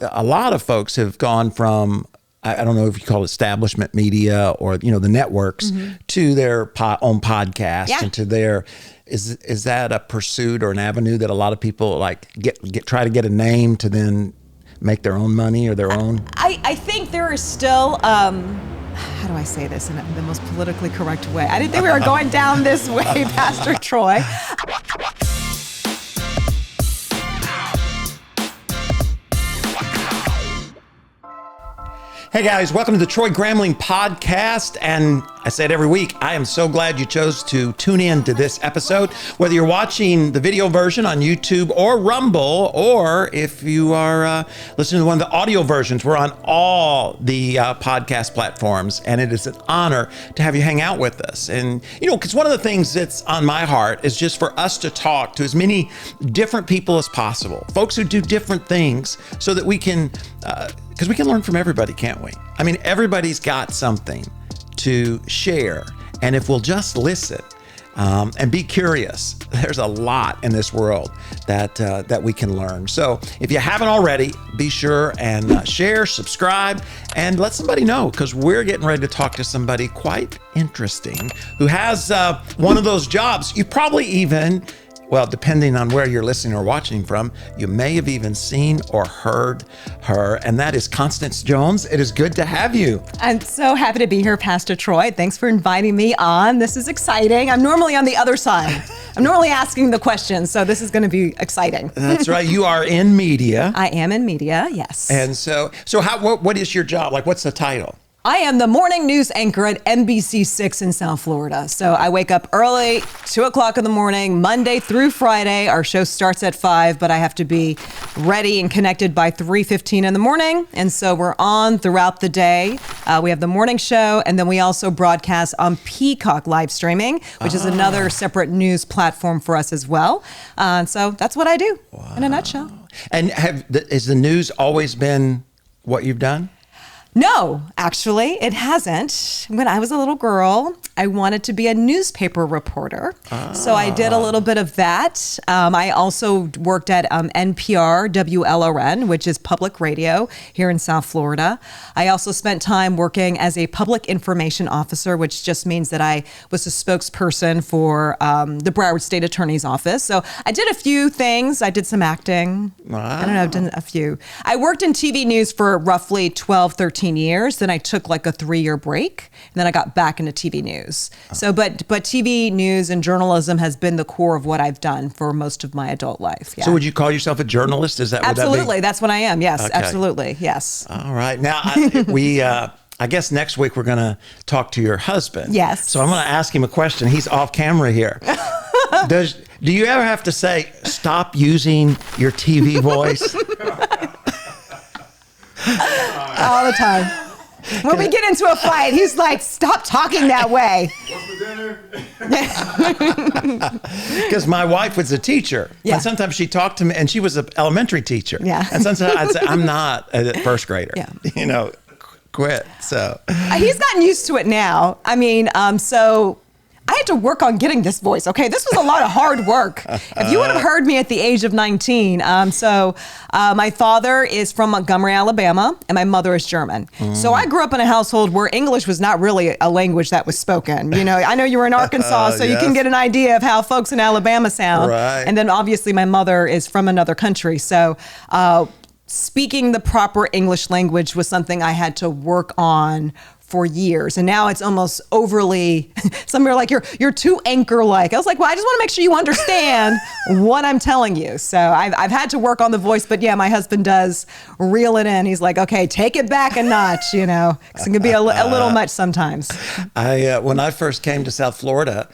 a lot of folks have gone from, I don't know if you call it establishment media or, the networks to their own podcast and to their, is that a pursuit or an avenue that a lot of people like try to get a name to then make their own money or their own? I think there is still, how do I say this in the most politically correct way? I didn't think we were going down this way, Pastor Troy. Hey guys, welcome to the Troy Gramling podcast. And I say it every week, I am so glad you chose to tune in to this episode. Whether you're watching the video version on YouTube or Rumble, or if you are listening to one of the audio versions, we're on all the podcast platforms. And it is an honor to have you hang out with us. And, because one of the things that's on my heart is just for us to talk to as many different people as possible, folks who do different things so that we can, because we can learn from everybody, can't we? I mean, everybody's got something to share. And if we'll just listen and be curious, there's a lot in this world that we can learn. So if you haven't already, be sure and share, subscribe, and let somebody know, because we're getting ready to talk to somebody quite interesting who has one of those jobs. You probably even, well, depending on where you're listening or watching from, you may have even seen or heard her, and that is Constance Jones. It is good to have you. I'm so happy to be here, Pastor Troy. Thanks for inviting me on. This is exciting. I'm normally on the other side. I'm normally asking the questions, so this is going to be exciting. That's right. You are in media. I am in media, yes. And so what is your job? Like, what's the title? I am the morning news anchor at NBC6 in South Florida. So I wake up early, 2 o'clock in the morning, Monday through Friday. Our show starts at 5, but I have to be ready and connected by 3:15 in the morning. And so we're on throughout the day. We have the morning show, and then we also broadcast on Peacock live streaming, which is another separate news platform for us as well. So that's what I do in a nutshell. And has the news always been what you've done? No, actually, it hasn't. When I was a little girl, I wanted to be a newspaper reporter. So I did a little bit of that. I also worked at NPR, WLRN, which is public radio here in South Florida. I also spent time working as a public information officer, which just means that I was a spokesperson for the Broward State Attorney's Office. So I did a few things. I did some acting. Wow. I don't know, I've done a few. I worked in TV news for roughly 12, 13 years. Then I took like a 3-year break, and then I got back into TV news. So, but TV news and journalism has been the core of what I've done for most of my adult life. Yeah. So would you call yourself a journalist? Is that absolutely? That's what I am. Yes, okay. Absolutely. Yes. All right. Now I guess next week we're going to talk to your husband. Yes. So I'm going to ask him a question. He's off camera here. Do you ever have to say, stop using your TV voice? All the time. When we get into a fight, he's like, stop talking that way. What's for dinner? Because my wife was a teacher. Yeah. And sometimes she talked to me, and she was an elementary teacher. Yeah. And sometimes I'd say, I'm not a first grader. Yeah. Quit. So he's gotten used to it now. I mean, so I had to work on getting this voice. Okay, this was a lot of hard work. If you would have heard me at the age of 19. My father is from Montgomery, Alabama, and my mother is German. So I grew up in a household where English was not really a language that was spoken. I know you were in Arkansas, so yes. You can get an idea of how folks in Alabama sound. Right. And then obviously my mother is from another country. So speaking the proper English language was something I had to work on for years. And now it's almost overly, some are like, you're too anchor-like. I was like, well, I just want to make sure you understand what I'm telling you. So I've had to work on the voice, but yeah, my husband does reel it in. He's like, okay, take it back a notch, because it can be a little much sometimes. When I first came to South Florida,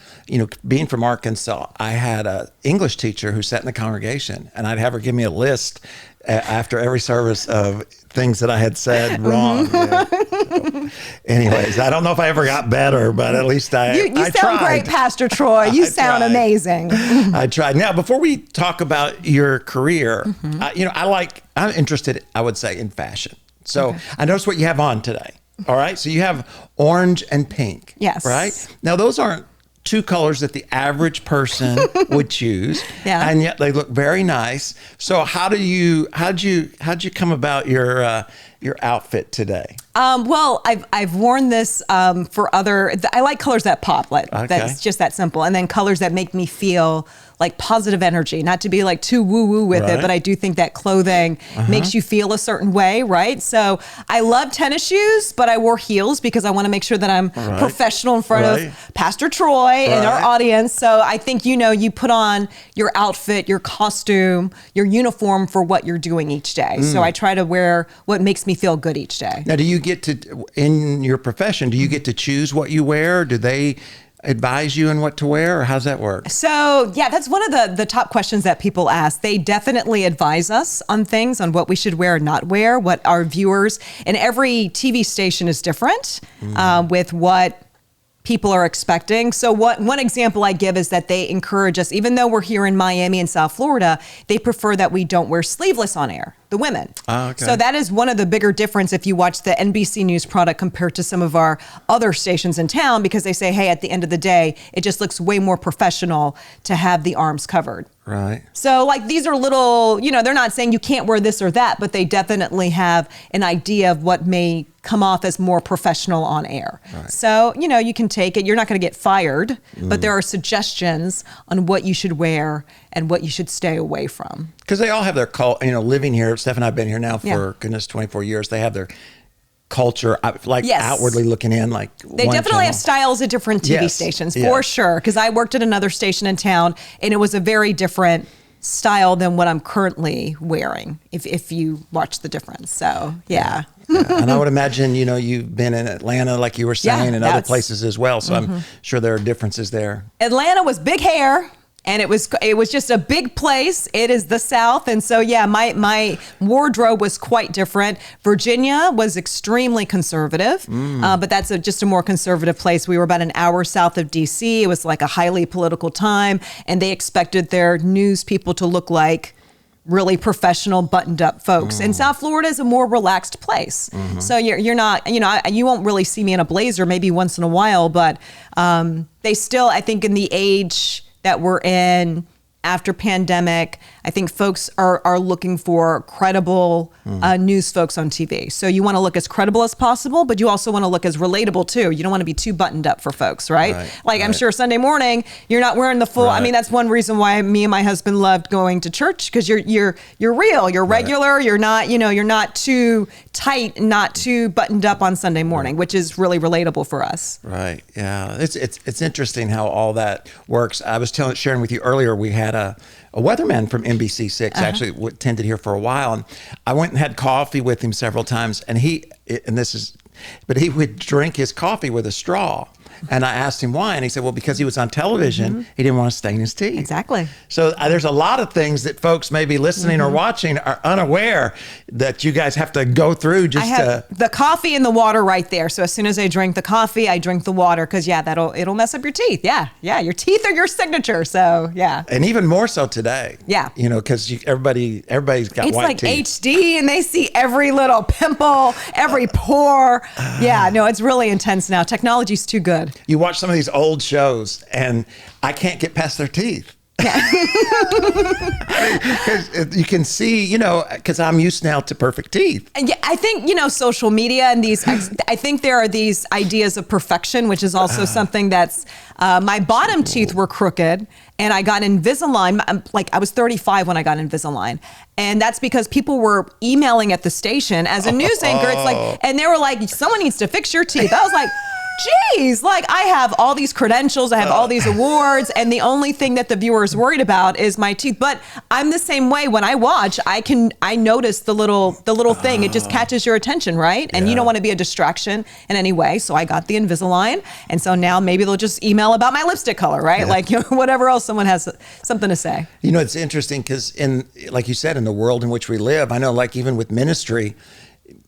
being from Arkansas, I had an English teacher who sat in the congregation, and I'd have her give me a list after every service of things that I had said wrong. Yeah. So, anyways, I don't know if I ever got better, but at least I You sound tried. Great, Pastor Troy. You sound amazing. I tried. Now, before we talk about your career, I'm interested, I would say, in fashion. So okay. I noticed what you have on today. All right. So you have orange and pink. Yes. Right. Now, those aren't two colors that the average person would choose, and yet they look very nice. So how'd you come about your outfit today? Well, I've worn this for I like colors that pop. That's just that simple. And then colors that make me feel like positive energy, not to be like too woo-woo with it, but I do think that clothing makes you feel a certain way, right? So I love tennis shoes, but I wore heels because I want to make sure that I'm professional in front of Pastor Troy and our audience. So I think, you put on your outfit, your costume, your uniform for what you're doing each day. So I try to wear what makes me feel good each day. Now, do you get to, in your profession, do you get to choose what you wear? Do they advise you on what to wear, or how's that work? So that's one of the top questions that people ask. They definitely advise us on things, on what we should wear and not wear, what our viewers, and every TV station is different with what people are expecting. So one example I give is that they encourage us, even though we're here in Miami and South Florida, they prefer that we don't wear sleeveless on air, the women. So that is one of the bigger difference if you watch the NBC News product compared to some of our other stations in town, because they say, hey, at the end of the day, it just looks way more professional to have the arms covered. Right. So these are little, they're not saying you can't wear this or that, but they definitely have an idea of what may come off as more professional on air. Right. So, you can take it. You're not going to get fired, but there are suggestions on what you should wear and what you should stay away from. Because they all have their living here. Steph and I have been here now for, goodness, 24 years. They have their culture, outwardly looking in, they definitely have styles at different TV stations for sure. Because I worked at another station in town, and it was a very different style than what I'm currently wearing. If you watch the difference, so yeah. And I would imagine you've been in Atlanta, like you were saying, and other places as well. So I'm sure there are differences there. Atlanta was big hair. And it was just a big place. It is the South. And so, my wardrobe was quite different. Virginia was extremely conservative, but that's just a more conservative place. We were about an hour south of D.C. It was like a highly political time, and they expected their news people to look like really professional, buttoned up folks. And South Florida is a more relaxed place. So you're not, you won't really see me in a blazer, maybe once in a while, but they still, I think in the age that we're in after pandemic, I think folks are looking for credible news folks on TV. So you want to look as credible as possible, but you also want to look as relatable too. You don't want to be too buttoned up for folks, right? I'm sure Sunday morning you're not wearing the full. I mean, that's one reason why me and my husband loved going to church, because you're real, you're regular, you're not you're not too tight, not too buttoned up on Sunday morning, which is really relatable for us. Right. Yeah. It's interesting how all that works. I was sharing with you earlier. We had a weatherman from NBC6 actually attended here for a while, and I went and had coffee with him several times, and he would drink his coffee with a straw. And I asked him why, and he said, well, because he was on television, he didn't want to stain his teeth. Exactly. So there's a lot of things that folks may be listening or watching are unaware that you guys have to go through just to... the coffee and the water right there. So as soon as I drink the coffee, I drink the water, because it'll mess up your teeth. Yeah. Your teeth are your signature. So yeah. And even more so today. Yeah. Because everybody's got white teeth. It's like HD, and they see every little pimple, every pore. It's really intense now. Technology's too good. You watch some of these old shows, and I can't get past their teeth. Because you can see, because I'm used now to perfect teeth. Yeah, I think, social media and I think there are these ideas of perfection, which is also something that's, my bottom teeth were crooked, and I got Invisalign. I was 35 when I got Invisalign. And that's because people were emailing at the station as a news anchor. It's and they were like, someone needs to fix your teeth. I was like, geez, I have all these credentials, I have all these awards, and the only thing that the viewer is worried about is my teeth. But I'm the same way. When I watch, I notice the little thing. It just catches your attention, right? And you don't want to be a distraction in any way. So I got the Invisalign, and so now maybe they'll just email about my lipstick color, right? Whatever else someone has something to say. It's interesting because like you said, in the world in which we live, I know even with ministry,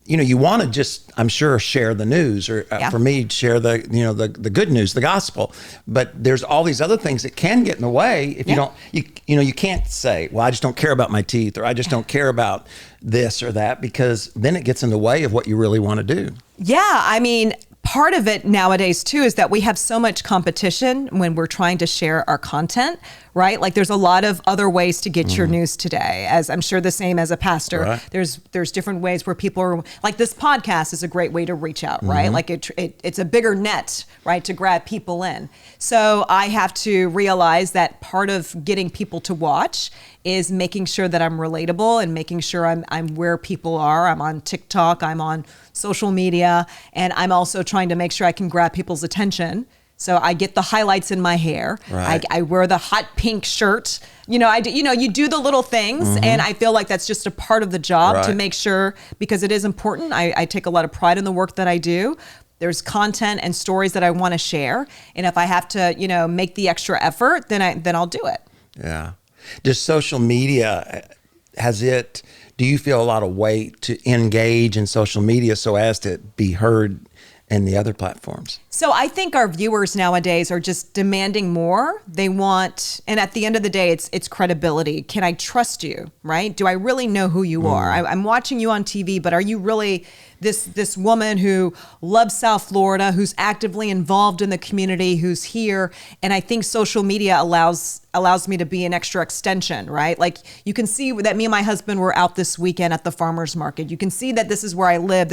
you want to just, I'm sure, share the news, or for me, share the good news, the gospel. But there's all these other things that can get in the way if you don't. You can't say, well, I just don't care about my teeth, or I just don't care about this or that, because then it gets in the way of what you really want to do. Yeah, I mean, part of it nowadays too is that we have so much competition when we're trying to share our content, right? Like there's a lot of other ways to get your news today, as I'm sure the same as a pastor. Right. There's different ways where people are, like this podcast is a great way to reach out, right? Like it's a bigger net, right, to grab people in. So I have to realize that part of getting people to watch is making sure that I'm relatable and making sure I'm where people are. I'm on TikTok, I'm on social media, and I'm also trying to make sure I can grab people's attention. So I get the highlights in my hair. Right. I wear the hot pink shirt. You do the little things, and I feel like that's just a part of the job to make sure, because it is important. I take a lot of pride in the work that I do. There's content and stories that I want to share, and if I have to, make the extra effort, then I'll do it. Yeah. Just social media, do you feel a lot of weight to engage in social media so as to be heard in the other platforms? So I think our viewers nowadays are just demanding more. They want, and at the end of the day, it's credibility. Can I trust you, right? Do I really know who you are? I'm watching you on TV, but are you really this woman who loves South Florida, who's actively involved in the community, who's here? And I think social media allows me to be an extra extension, right? Like you can see that me and my husband were out this weekend at the farmer's market. You can see that this is where I live.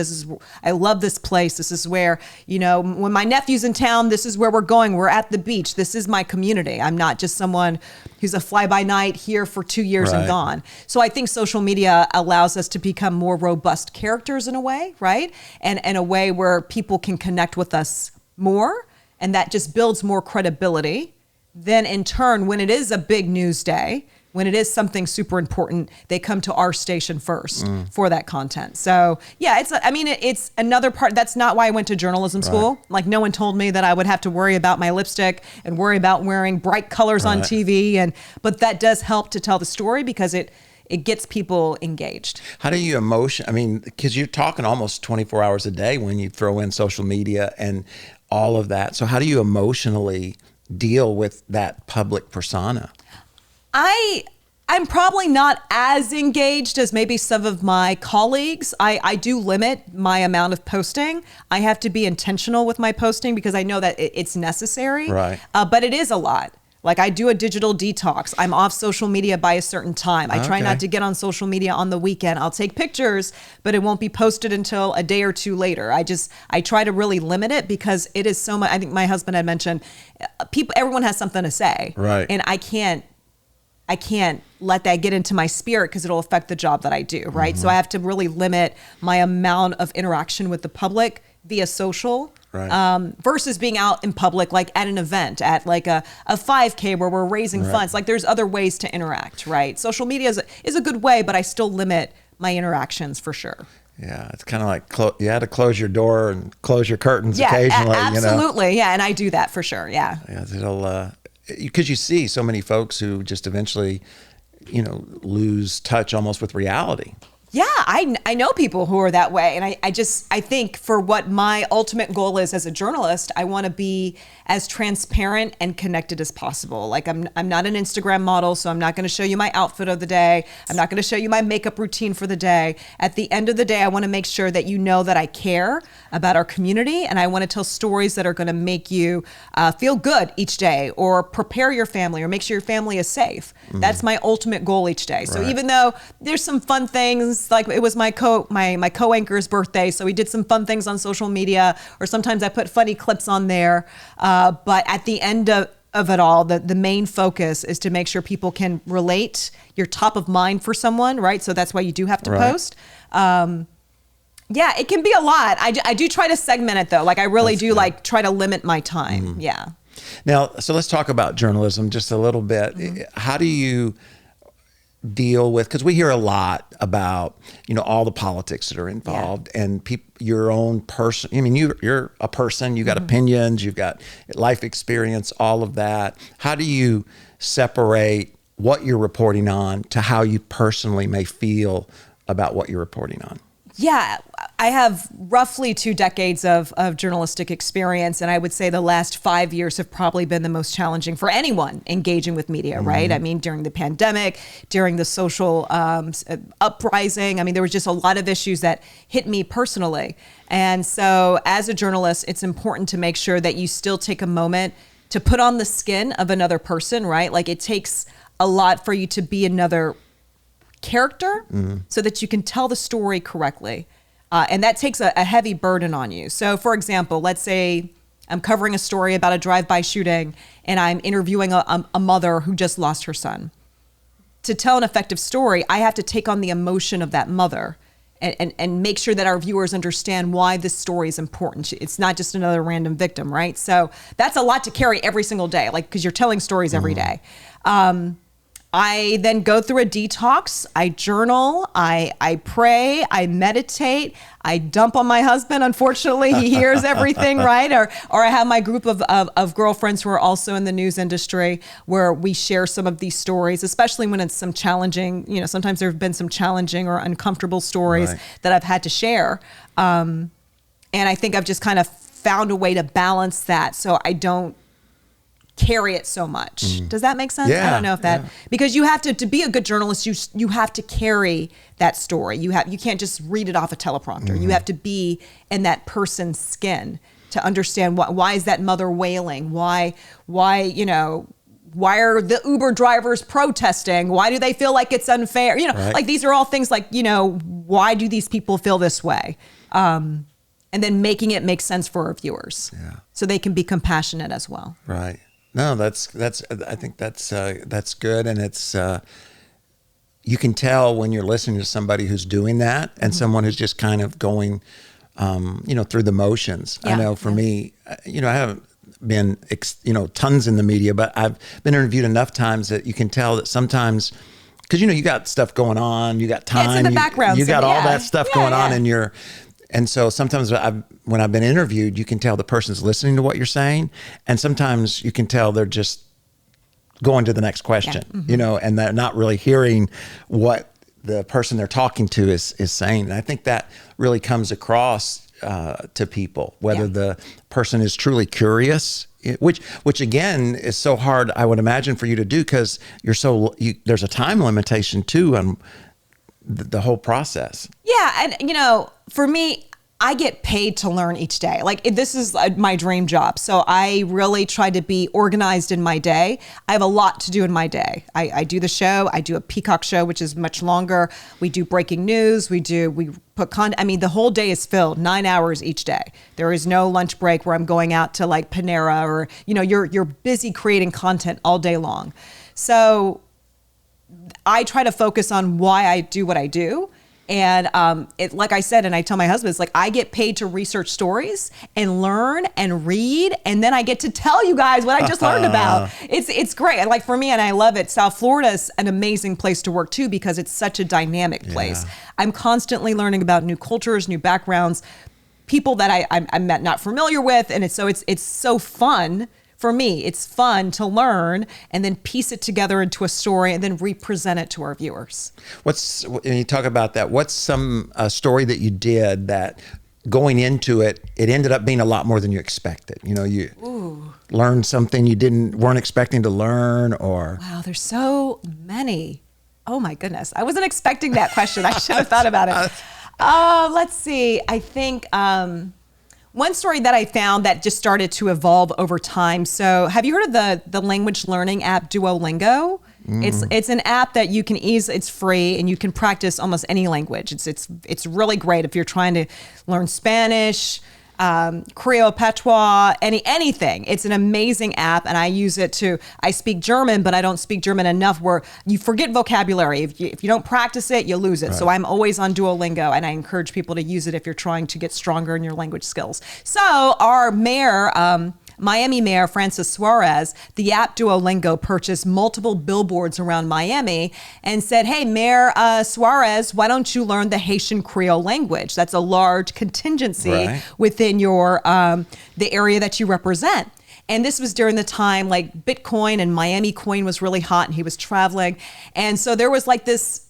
I love this place. This is where, when my nephew's in town, this is where we're going. We're at the beach. This is my community. I'm not just someone who's a fly-by-night here for 2 years and gone. So I think social media allows us to become more robust characters in a way, right? And in a way where people can connect with us more, and that just builds more credibility. Then in turn, when it is a big news day, when it is something super important, they come to our station first for that content. So yeah, it's another part. That's not why I went to journalism school. Like no one told me that I would have to worry about my lipstick and worry about wearing bright colors on TV. But that does help to tell the story because it gets people engaged. How do you because you're talking almost 24 hours a day when you throw in social media and all of that. So how do you emotionally deal with that public persona? I'm probably not as engaged as maybe some of my colleagues. I do limit my amount of posting. I have to be intentional with my posting because I know that it's necessary. Right. But it is a lot. Like I do a digital detox. I'm off social media by a certain time. I try not to get on social media on the weekend. I'll take pictures, but it won't be posted until a day or two later. I try to really limit it because it is so much. I think my husband had mentioned everyone has something to say. Right. And I can't let that get into my spirit because it'll affect the job that I do, right? So I have to really limit my amount of interaction with the public via social. Right. Versus being out in public, like at an event, at like a 5K where we're raising funds. Like there's other ways to interact, right? Social media is a good way, but I still limit my interactions for sure. Yeah, it's kind of like you had to close your door and close your curtains occasionally. Absolutely, yeah, and I do that for sure, yeah. Yeah, it'll because you see so many folks who just eventually, lose touch almost with reality. Yeah, I know people who are that way. And I think for what my ultimate goal is as a journalist, I want to be as transparent and connected as possible. Like I'm not an Instagram model, so I'm not going to show you my outfit of the day. I'm not going to show you my makeup routine for the day. At the end of the day, I want to make sure that you know that I care about our community, and I want to tell stories that are going to make you feel good each day, or prepare your family, or make sure your family is safe. That's my ultimate goal each day. So even though there's some fun things, like it was my co-anchor's birthday, so we did some fun things on social media, or sometimes I put funny clips on there. But at the end of it all, the main focus is to make sure people can relate. You're top of mind for someone, right? So that's why you do have to post. Yeah, it can be a lot. I do try to segment it though. Like I really do like try to limit my time. Yeah. Now, so let's talk about journalism just a little bit. How do you deal with, because we hear a lot about, all the politics that are involved and your own person. I mean, you're a person, you got opinions, you've got life experience, all of that. How do you separate what you're reporting on to how you personally may feel about what you're reporting on? Yeah, I have roughly 2 decades of journalistic experience, and I would say the last 5 years have probably been the most challenging for anyone engaging with media, right? I mean, during the pandemic, during the social uprising, I mean, there was just a lot of issues that hit me personally. And so as a journalist, it's important to make sure that you still take a moment to put on the skin of another person, right? Like it takes a lot for you to be another character so that you can tell the story correctly. And that takes a heavy burden on you. So for example, let's say I'm covering a story about a drive-by shooting and I'm interviewing a mother who just lost her son. To tell an effective story, I have to take on the emotion of that mother and make sure that our viewers understand why this story is important. It's not just another random victim, right? So that's a lot to carry every single day, like, because you're telling stories every day. I then go through a detox. I journal, I pray, I meditate, I dump on my husband. Unfortunately, he hears everything, right? Or I have my group of girlfriends who are also in the news industry where we share some of these stories, especially when it's some challenging, sometimes there have been some challenging or uncomfortable stories that I've had to share. And I think I've just kind of found a way to balance that so I don't carry it so much. Does that make sense? Yeah, I don't know if that, because you have to be a good journalist, you have to carry that story. You can't just read it off a teleprompter. You have to be in that person's skin to understand why is that mother wailing? Why are the Uber drivers protesting? Why do they feel like it's unfair? Like these are all things like, why do these people feel this way? And then making it make sense for our viewers so they can be compassionate as well. Right. No, that's. I think that's good, and it's. You can tell when you're listening to somebody who's doing that, and someone who's just kind of going, through the motions. I know for me, I haven't been, tons in the media, but I've been interviewed enough times that you can tell that sometimes, because you got stuff going on, you got time, it's in the background, you got all that stuff going on, and so sometimes when I've been interviewed, you can tell the person's listening to what you're saying. And sometimes you can tell they're just going to the next question, and they're not really hearing what the person they're talking to is saying. And I think that really comes across to people, whether the person is truly curious, which again is so hard, I would imagine, for you to do because there's a time limitation too on the whole process. Yeah. And, for me, I get paid to learn each day. Like this is my dream job. So I really try to be organized in my day. I have a lot to do in my day. I do the show. I do a Peacock show, which is much longer. We do breaking news. We put content. I mean, the whole day is filled 9 hours each day. There is no lunch break where I'm going out to like Panera or, you're busy creating content all day long. So I try to focus on why I do what I do. And like I said, and I tell my husband, it's like I get paid to research stories and learn and read, and then I get to tell you guys what I just learned about. It's great. And like for me, and I love it. South Florida is an amazing place to work too because it's such a dynamic place. I'm constantly learning about new cultures, new backgrounds, people that I'm not familiar with, and it's so fun. For me, it's fun to learn and then piece it together into a story and then represent it to our viewers. When you talk about that, what's some story that you did that going into it ended up being a lot more than you expected? You learned something you weren't expecting to learn, or wow, there's so many. Oh my goodness, I wasn't expecting that question. I should have thought about it. Let's see. I think. One story that I found that just started to evolve over time. So have you heard of the language learning app Duolingo? It's an app that you can it's free and you can practice almost any language. It's really great if you're trying to learn Spanish, Creole, Patois, anything. It's an amazing app, and I use it I speak German, but I don't speak German enough where you forget vocabulary. If you don't practice it, you lose it. Right. So I'm always on Duolingo, and I encourage people to use it if you're trying to get stronger in your language skills. So our mayor, Miami Mayor Francis Suarez, the app Duolingo purchased multiple billboards around Miami and said, hey, Mayor Suarez, why don't you learn the Haitian Creole language? That's a large contingency within your the area that you represent. And this was during the time like Bitcoin and Miami coin was really hot and he was traveling. And so there was like this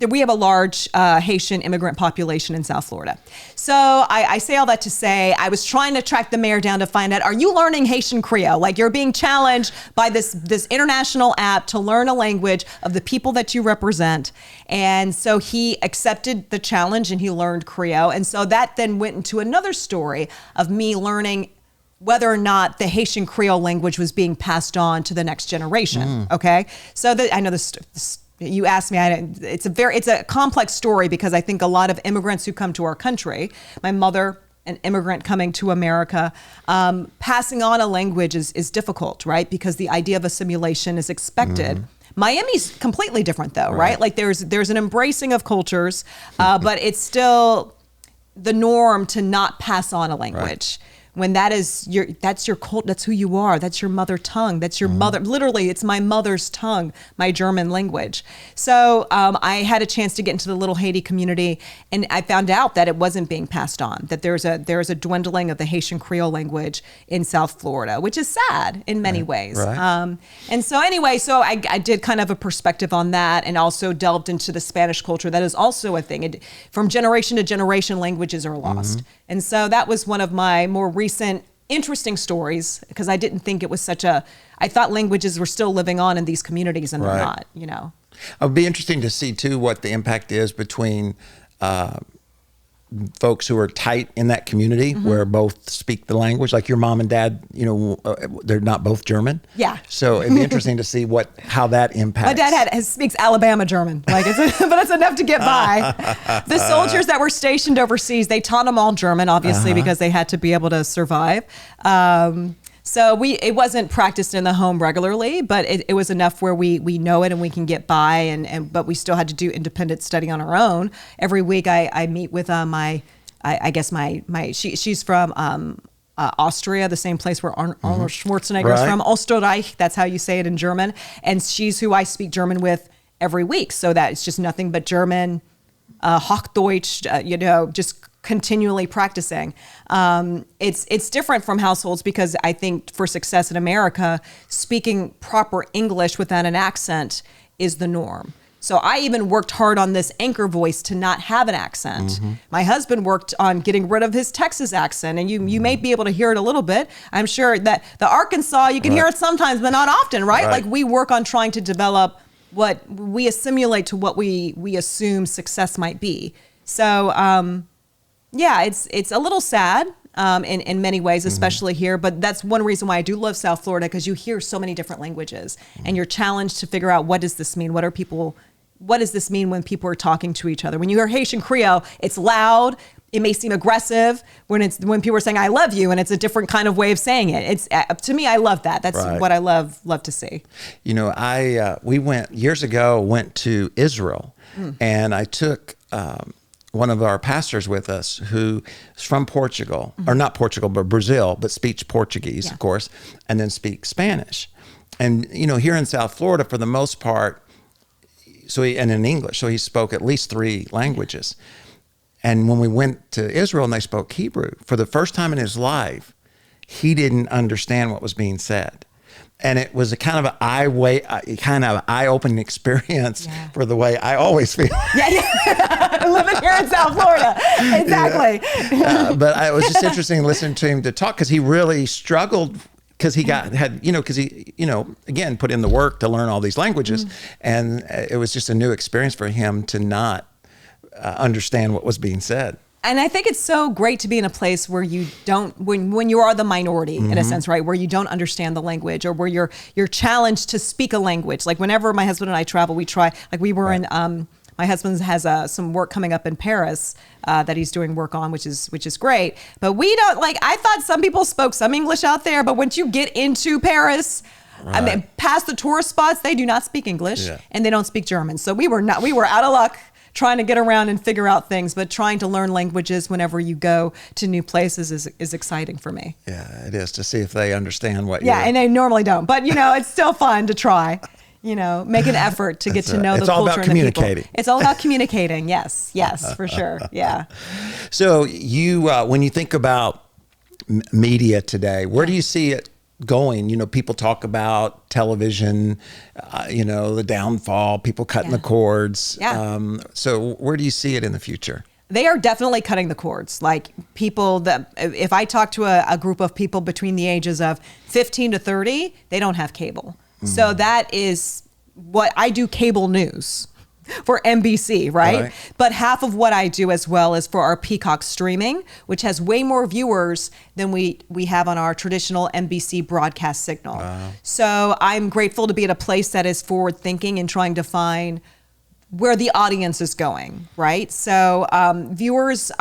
we have a large Haitian immigrant population in South Florida. So I say all that to say, I was trying to track the mayor down to find out, are you learning Haitian Creole? Like, you're being challenged by this international app to learn a language of the people that you represent. And so he accepted the challenge and he learned Creole. And so that then went into another story of me learning whether or not the Haitian Creole language was being passed on to the next generation. Okay. So I know this you asked me, it's a complex story because I think a lot of immigrants who come to our country, my mother, an immigrant coming to America, passing on a language is difficult, right? Because the idea of assimilation is expected. Miami's completely different though, right? Like there's an embracing of cultures, but it's still the norm to not pass on a language. When that's your cult, that's who you are, that's your mother tongue, that's your mother, literally it's my mother's tongue, my German language. So I had a chance to get into the Little Haiti community, and I found out that it wasn't being passed on, that there's a dwindling of the Haitian Creole language in South Florida, which is sad in many ways. And so anyway, so I did kind of a perspective on that, and also delved into the Spanish culture. That is also a thing. From generation to generation, languages are lost. And so that was one of my more recent interesting stories, because I didn't think it was I thought languages were still living on in these communities, and they're not, It would be interesting to see too what the impact is between folks who are tight in that community where both speak the language, like your mom and dad, they're not both German. Yeah. So it'd be interesting to see how that impacts. My dad speaks Alabama German, but it's enough to get by. The soldiers that were stationed overseas, they taught them all German, obviously, because they had to be able to survive. So it wasn't practiced in the home regularly, but it was enough where we know it and we can get by, but we still had to do independent study on our own. Every week I meet with she's from Austria, the same place where Arnold Schwarzenegger is from, Österreich, that's how you say it in German. And she's who I speak German with every week. So that it's just nothing but German, Hochdeutsch, just continually practicing. It's different from households because I think for success in America, speaking proper English without an accent is the norm. So I even worked hard on this anchor voice to not have an accent. My husband worked on getting rid of his Texas accent, and you may be able to hear it a little bit. I'm sure that the Arkansas, you can hear it sometimes, but not often, right? Like we work on trying to develop what we assimilate to what we assume success might be. So, it's a little sad in many ways, especially here. But that's one reason why I do love South Florida, because you hear so many different languages, and you're challenged to figure out, what does this mean? What does this mean when people are talking to each other? When you hear Haitian Creole, it's loud. It may seem aggressive when people are saying "I love you," and it's a different kind of way of saying it. It's to me, I love that. That's what I love to see. We went years ago to Israel, and I took one of our pastors with us who is from Portugal, or not Portugal, but Brazil, but speaks Portuguese, of course, and then speaks Spanish. And, here in South Florida, for the most part, and in English, so he spoke at least 3 languages. And when we went to Israel and they spoke Hebrew, for the first time in his life, he didn't understand what was being said. And it was a kind of eye-opening experience for the way I always feel. Living here in South Florida, exactly. But it was just interesting listening to him to talk, because he really struggled, because he again put in the work to learn all these languages, and it was just a new experience for him to not understand what was being said. And I think it's so great to be in a place where you don't, when you are the minority in a sense, right? Where you don't understand the language, or where you're challenged to speak a language. Like whenever my husband and I travel, we try, like we were in, my husband has some work coming up in Paris that he's doing work on, which is great. But we don't, I thought some people spoke some English out there, but once you get into Paris, I mean, past the tourist spots, they do not speak English and they don't speak German. So we were out of luck trying to get around and figure out things, but trying to learn languages whenever you go to new places is exciting for me. Yeah, it is, to see if they understand what and they normally don't, but it's still fun to try, make an effort to get to know the culture and the people. It's all about communicating. Yes, for sure. Yeah. So you, when you think about media today, where do you see it going? People talk about television, the downfall, people cutting the cords. Yeah. So where do you see it in the future? They are definitely cutting the cords. Like people that, if I talk to a group of people between the ages of 15 to 30, they don't have cable. So that is what I do, cable news for NBC, right? But half of what I do as well is for our Peacock streaming, which has way more viewers than we have on our traditional NBC broadcast signal. Wow. So I'm grateful to be at a place that is forward thinking and trying to find where the audience is going, right? So viewers,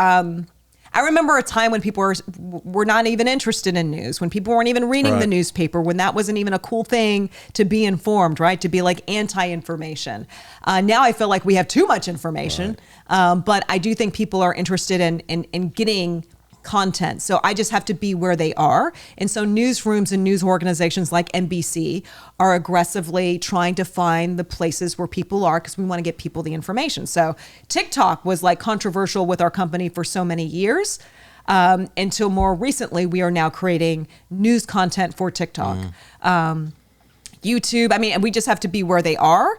I remember a time when people were not even interested in news, when people weren't even reading the newspaper, when that wasn't even a cool thing to be informed, right? To be like anti-information. Now I feel like we have too much information, but I do think people are interested in getting content. So I just have to be where they are. And so newsrooms and news organizations like NBC are aggressively trying to find the places where people are, because we want to get people the information. So TikTok was like controversial with our company for so many years. Until more recently, we are now creating news content for TikTok. YouTube, I mean, we just have to be where they are.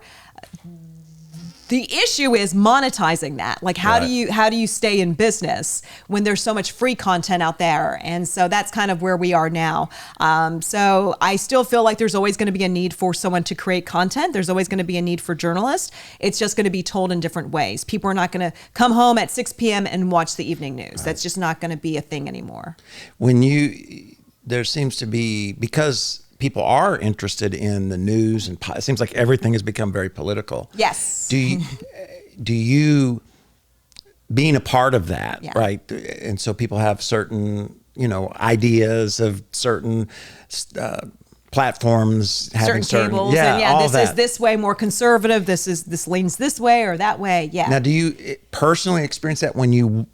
The issue is monetizing that. Like, how do you stay in business when there's so much free content out there? And so that's kind of where we are now. So I still feel like there's always going to be a need for someone to create content. There's always going to be a need for journalists. It's just going to be told in different ways. People are not going to come home at 6 p.m. and watch the evening news. That's just not going to be a thing anymore. There seems to be, because people are interested in the news, and it seems like everything has become very political. Yes. Do you being a part of that, right? And so people have certain, ideas of certain platforms, having certain cables, and this is this way more conservative. This leans this way or that way. Yeah. Now, do you personally experience that when you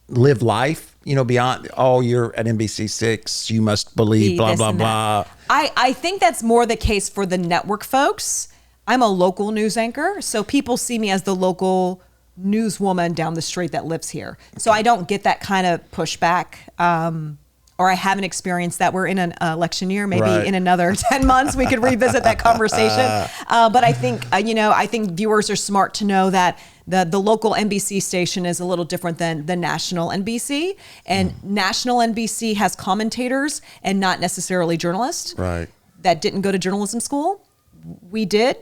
live life? Beyond, you're at NBC6, you must believe blah, blah, blah. I think that's more the case for the network folks. I'm a local news anchor, so people see me as the local newswoman down the street that lives here. So I don't get that kind of pushback, or I haven't experienced that. We're in an election year. Maybe in another 10 months we could revisit that conversation. But I think, I think viewers are smart to know that the local NBC station is a little different than the national NBC. And national NBC has commentators and not necessarily journalists. Right. That didn't go to journalism school. We did.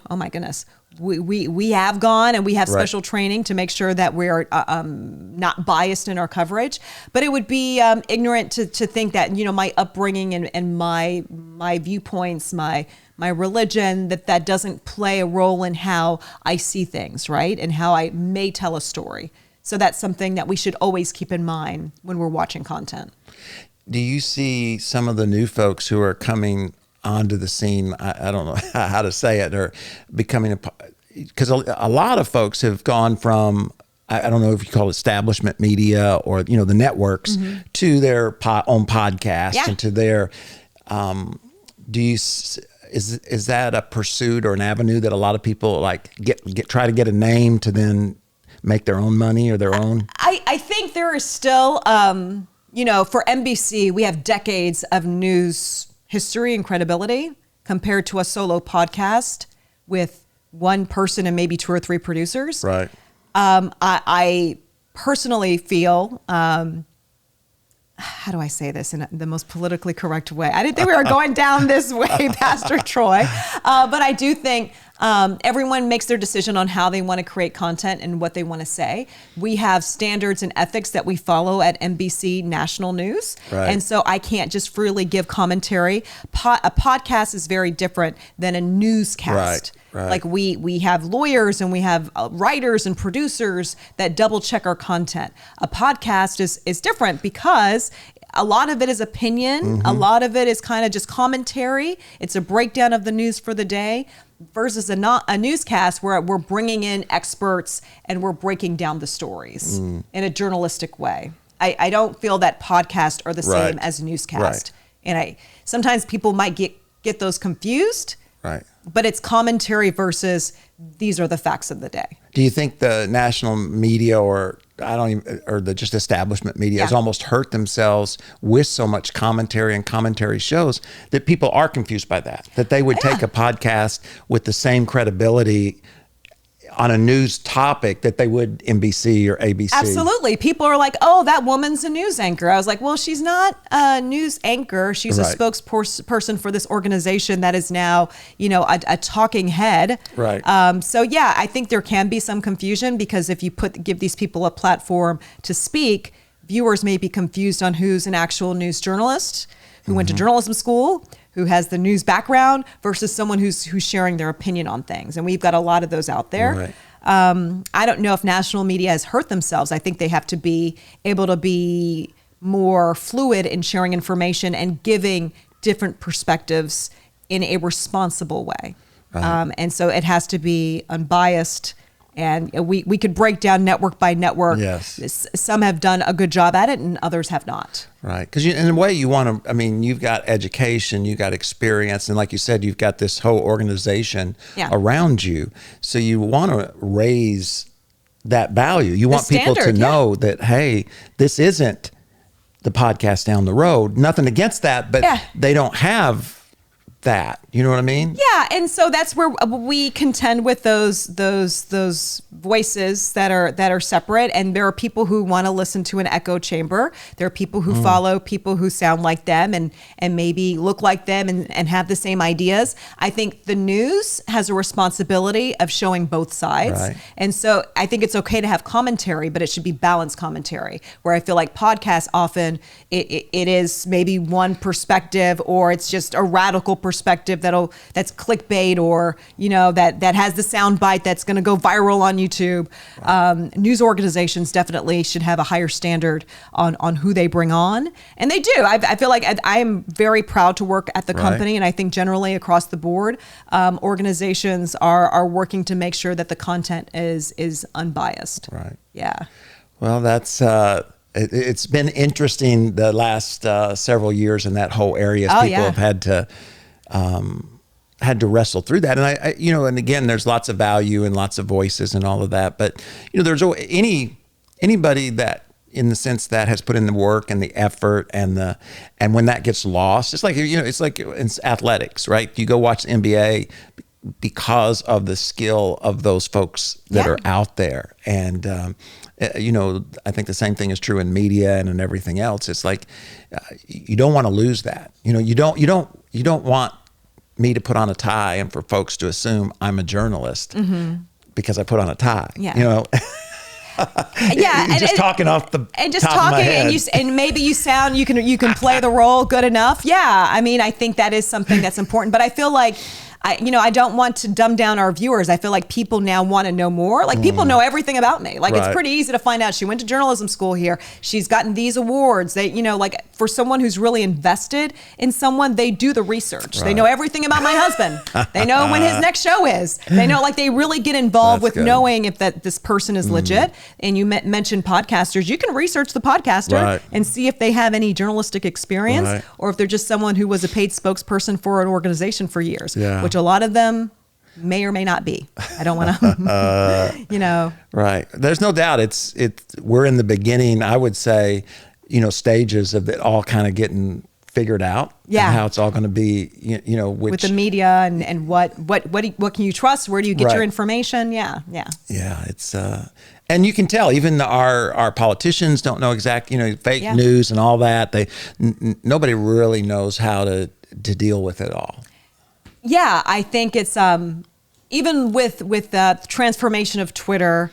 Oh my goodness. We have gone, and we have special training to make sure that we're not biased in our coverage. But it would be ignorant to think that, my upbringing and my viewpoints, my religion, that doesn't play a role in how I see things, right? And how I may tell a story. So that's something that we should always keep in mind when we're watching content. Do you see some of the new folks who are coming onto the scene, I don't know how to say it, or becoming because a lot of folks have gone from, I don't know if you call it establishment media or, the networks, to their own podcast and to their, is that a pursuit or an avenue that a lot of people like try to get a name to then make their own money or their own? I think there is still, for NBC, we have decades of news history and credibility compared to a solo podcast with one person and maybe 2 or 3 producers. Right. I personally feel, how do I say this in the most politically correct way? I didn't think we were going down this way, Pastor Troy. But I do think everyone makes their decision on how they want to create content and what they want to say. We have standards and ethics that we follow at NBC National News. Right. And so I can't just freely give commentary. A podcast is very different than a newscast. Right. Like we have lawyers and we have writers and producers that double check our content. A podcast is different because a lot of it is opinion. A lot of it is kind of just commentary. It's a breakdown of the news for the day versus a newscast where we're bringing in experts and we're breaking down the stories in a journalistic way. I don't feel that podcasts are the same as newscast. And sometimes people might get those confused. Right. But it's commentary versus these are the facts of the day. Do you think the national media or I don't even, or the just establishment media has almost hurt themselves with so much commentary and commentary shows that people are confused by that they would take a podcast with the same credibility on a news topic that they would NBC or ABC. Absolutely. People are like, oh, that woman's a news anchor. I was like, well, she's not a news anchor. She's a spokesperson for this organization that is now, a talking head. Right. So yeah, I think there can be some confusion because if you give these people a platform to speak, viewers may be confused on who's an actual news journalist, who went to journalism school, who has the news background versus someone who's sharing their opinion on things. And we've got a lot of those out there. Right. I don't know if national media has hurt themselves. I think they have to be able to be more fluid in sharing information and giving different perspectives in a responsible way. Right. And so it has to be unbiased. And we could break down network by network. Yes. Some have done a good job at it and others have not. Right. Because in a way you want to, you've got education, you've got experience. And like you said, you've got this whole organization around you. So you want to raise that value. You want people to know that, hey, this isn't the podcast down the road. Nothing against that, but they don't have that. You know what I mean? Yeah, and so that's where we contend with those voices that are separate. And there are people who want to listen to an echo chamber. There are people who follow people who sound like them and maybe look like them and have the same ideas. I think the news has a responsibility of showing both sides. Right. And so I think it's okay to have commentary, but it should be balanced commentary. Where I feel like podcasts often it is maybe one perspective, or it's just a radical perspective that's clickbait, or that has the sound bite that's going to go viral on YouTube. News organizations definitely should have a higher standard on who they bring on, and they do. I feel like I'm very proud to work at the company, and I think generally across the board, organizations are working to make sure that the content is unbiased. Right. Yeah. Well, that's. It's been interesting the last several years in that whole area. People have had to wrestle through that. And I and again, there's lots of value and lots of voices and all of that. But, there's anybody that, in the sense that has put in the work and the effort and when that gets lost, it's like, it's like in athletics, right? You go watch the NBA because of the skill of those folks that are out there. And, I think the same thing is true in media and in everything else. It's like, you don't want to lose that. You don't want me to put on a tie and for folks to assume I'm a journalist because I put on a tie. Yeah. And just talking off the and just top of my talking head. and maybe you can play the role good enough. Yeah. I think that is something that's important, but I feel like I don't want to dumb down our viewers. I feel like people now want to know more. Like people know everything about me. Like it's pretty easy to find out she went to journalism school here. She's gotten these awards. They, like for someone who's really invested in someone, they do the research. They know everything about my husband. They know when his next show is. They know, like they really get involved with knowing if this person is legit. And you mentioned podcasters. You can research the podcaster and see if they have any journalistic experience or if they're just someone who was a paid spokesperson for an organization for years. Which a lot of them may or may not be. I don't want to, Right. There's no doubt we're in the beginning, I would say, stages of it all kind of getting figured out. Yeah. And how it's all going to be, with the media and what can you trust? Where do you get your information? Yeah. Yeah. Yeah. It's, and you can tell even our politicians don't know exactly, fake news and all that. Nobody really knows how to deal with it all. Yeah, I think it's even with the transformation of Twitter,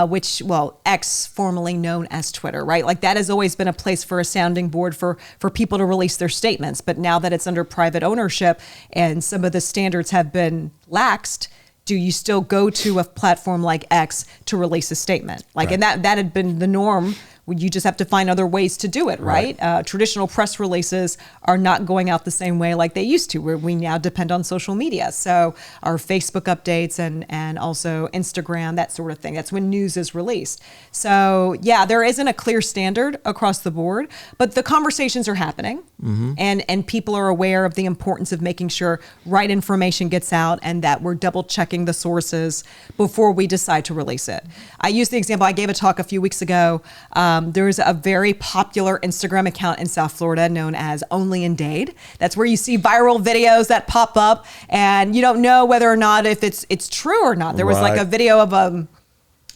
which X, formerly known as Twitter, right? Like that has always been a place for a sounding board for people to release their statements. But now that it's under private ownership and some of the standards have been laxed, do you still go to a platform like X to release a statement? And that had been the norm. You just have to find other ways to do it, right? Traditional press releases are not going out the same way like they used to, where we now depend on social media. So our Facebook updates and also Instagram, that sort of thing. That's when news is released. So yeah, there isn't a clear standard across the board, but the conversations are happening. And people are aware of the importance of making sure right information gets out and that we're double checking the sources before we decide to release it. I used the example, I gave a talk a few weeks ago. There's a very popular Instagram account in South Florida known as Only in Dade. That's where you see viral videos that pop up and you don't know whether or not if it's true or not. There was like a video of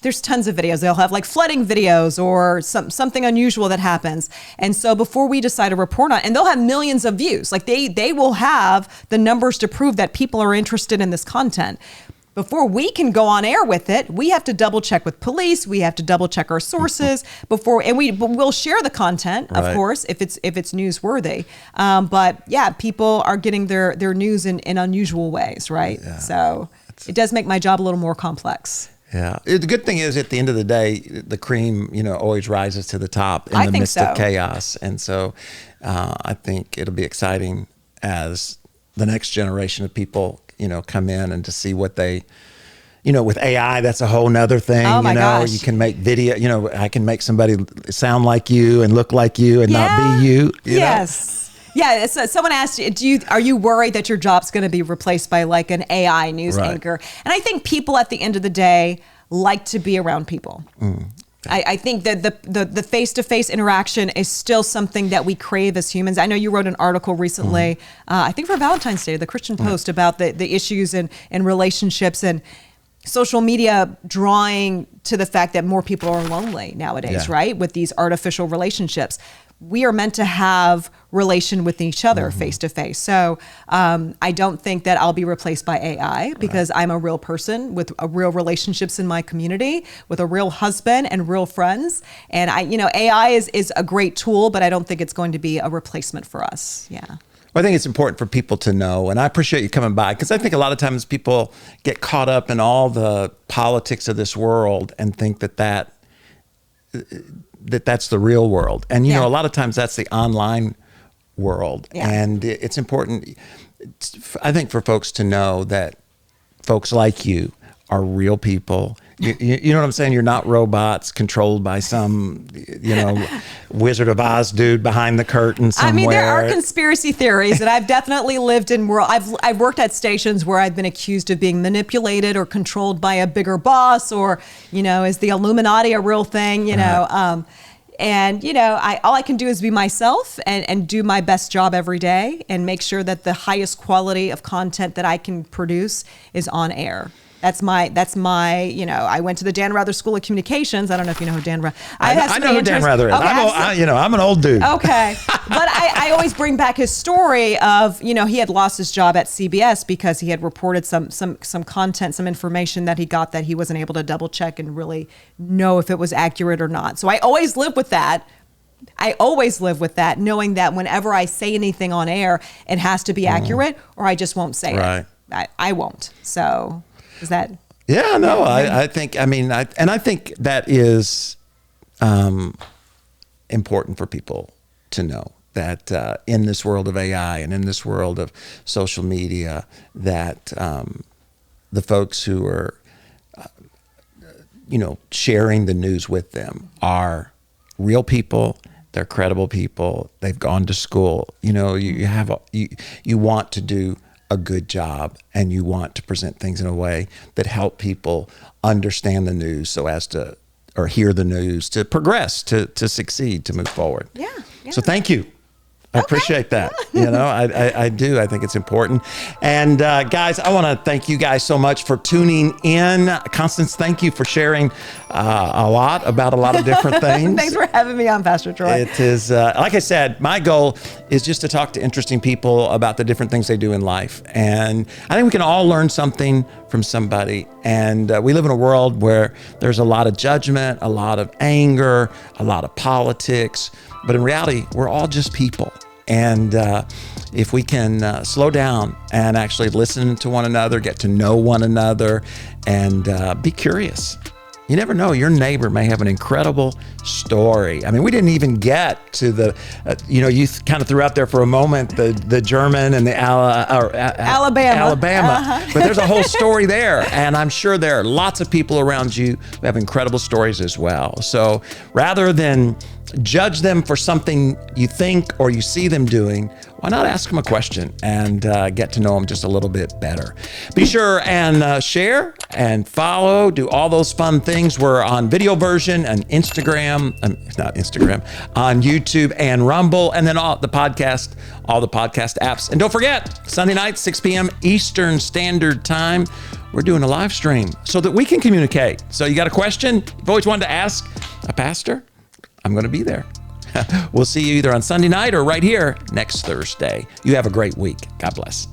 there's tons of videos. They'll have like flooding videos or something unusual that happens. And so before we decide to report on it, and they'll have millions of views, like they will have the numbers to prove that people are interested in this content. Before we can go on air with it, we have to double check with police. We have to double check our sources but we'll share the content, of course, if it's newsworthy. But yeah, people are getting their news in unusual ways, right? Yeah. So it does make my job a little more complex. Yeah. The good thing is at the end of the day, the cream, always rises to the top in the midst of chaos. And so I think it'll be exciting as the next generation of people, come in and to see what they, with AI, that's a whole nother thing. Oh my gosh. You can make video, I can make somebody sound like you and look like you and not be you. Yes. Yeah, so someone asked you, are you worried that your job's going to be replaced by like an AI news anchor? And I think people at the end of the day like to be around people. I think that the face-to-face interaction is still something that we crave as humans. I know you wrote an article recently, I think for Valentine's Day, the Christian Post, about the issues in relationships and social media drawing to the fact that more people are lonely nowadays, right? With these artificial relationships. We are meant to have relation with each other face to face. So I don't think that I'll be replaced by AI because I'm a real person with real relationships in my community, with a real husband and real friends. And AI is a great tool, but I don't think it's going to be a replacement for us. Yeah. Well, I think it's important for people to know, and I appreciate you coming by because I think a lot of times people get caught up in all the politics of this world and think that's the real world. And, a lot of times that's the online world. Yeah. And it's important, I think, for folks to know that folks like you are real people. You know what I'm saying? You're not robots controlled by some, Wizard of Oz dude behind the curtain somewhere. I mean, there are conspiracy theories, and I've definitely lived in I've worked at stations where I've been accused of being manipulated or controlled by a bigger boss, or is the Illuminati a real thing? And all I can do is be myself and do my best job every day and make sure that the highest quality of content that I can produce is on air. That's my, I went to the Dan Rather School of Communications. I don't know if you know who Dan Rather is. I know who Dan Rather is. Okay, I'm an old dude. Okay. But I always bring back his story of, he had lost his job at CBS because he had reported some content, some information that he got that he wasn't able to double check and really know if it was accurate or not. So I always live with that. Knowing that whenever I say anything on air, it has to be accurate or I just won't say it. I won't. So... Is that? Yeah, no, I think that is important for people to know that in this world of AI and in this world of social media, that the folks who are, sharing the news with them are real people. They're credible people. They've gone to school. You want to do a good job, and you want to present things in a way that help people understand the news or hear the news to progress, to succeed, to move forward. Yeah. So thank you. I appreciate that. I do. I think it's important. And guys, I want to thank you guys so much for tuning in. Constance, thank you for sharing a lot about a lot of different things. Thanks for having me on, Pastor Troy. It is, like I said, my goal is just to talk to interesting people about the different things they do in life. And I think we can all learn something from somebody. And we live in a world where there's a lot of judgment, a lot of anger, a lot of politics. But in reality, we're all just people. And if we can slow down and actually listen to one another, get to know one another, and be curious. You never know. Your neighbor may have an incredible story. I mean, we didn't even get to the, you kind of threw out there for a moment the German and the Alabama. But there's a whole story there. And I'm sure there are lots of people around you who have incredible stories as well. So rather than judge them for something you think or you see them doing, why not ask them a question and get to know them just a little bit better? Be sure and share and follow, do all those fun things. We're on video version and on YouTube and Rumble, and then all the podcast apps. And don't forget, Sunday night, 6 p.m. Eastern Standard Time, we're doing a live stream so that we can communicate. So you got a question you've always wanted to ask a pastor? I'm going to be there. We'll see you either on Sunday night or right here next Thursday. You have a great week. God bless.